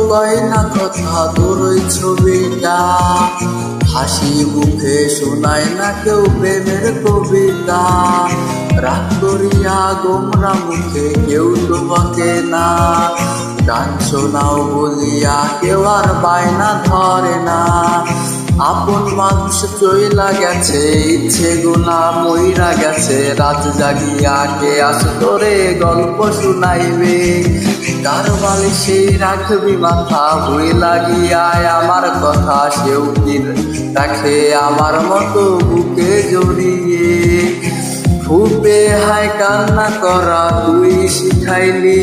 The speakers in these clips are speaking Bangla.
কয় না কথা তোর ওই ছবিটা, হাসি মুখে শোনায় না কেউ প্রেমের কবিতা। রাগ করিয়া গোমরা মুখে কেউ তোমাকে না, গান শোনাও বলিয়া কেউ আর বায়না ধরে না। আপন মানুষ চইলা গেছে, ইচ্ছে গুলা মইরা গেছে, রাত জাগিয়া কে আসতরে গল্প শুনাইবে। কার বালিশে রাখবি মাথা ভুই লাগিয়ায় আমার কথা, সেও কি রাখে আমার মতো বুকে জড়িয়ে। ফুপে হায় কান্না করা তুই শিখাইলি,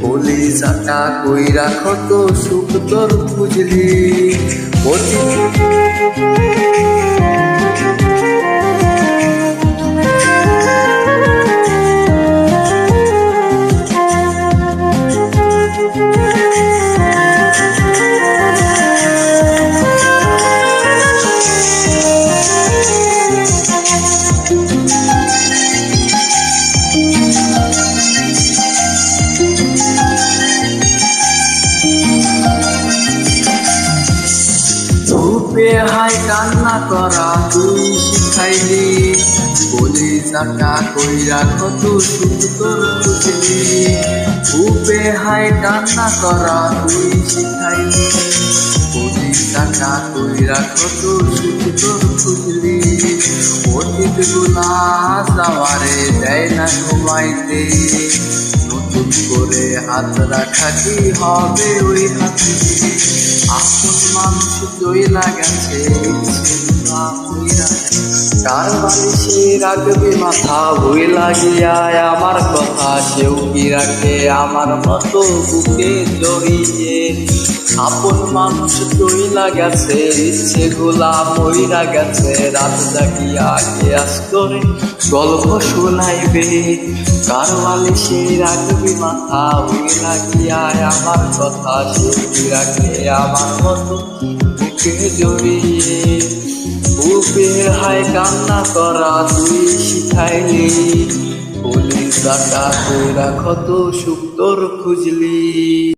বলি চাটা কইরা কত সুখ তোর খুঁজলি। ফুপে হায় কান্না করা তুই শিখাইলি, বলি চাটা কইরা কত সুখ তোর খুঁজলি। ফুপে হায় কান্না করা তুই শিখাইলি, বলি চাটা কইরা কত সুখ তোর খুঁজলি। অতীত গুলা যাওয়ারে দেয় না ঘুমাইতে, নতুন করে হাত রাখা কি হবে ওই হাতে। আপন মানুষ চইলা গেছে, কার বালিশে রাখবে মাথা ভুই লাগিয়ায় আমার কথা, সেও কি রাখে আমার মতো বুকে জড়িয়ে। আপন মানুষ চইলা গেছে, ইচ্ছে গুলা মইরা গেছে, রাত জাগিয়া কে আসতরে গল্প শোনাইবে। কার বালিশে রাখবি মাথা ভুই লাগিয়ায় আমার কথা, সেও কি রাখে আমার মতো বুকে জড়িয়ে। বুকের হায় কান্না করা তুই শিখাইলি, বলি চাটা কইরা কত সুখ তোর খুঁজলি।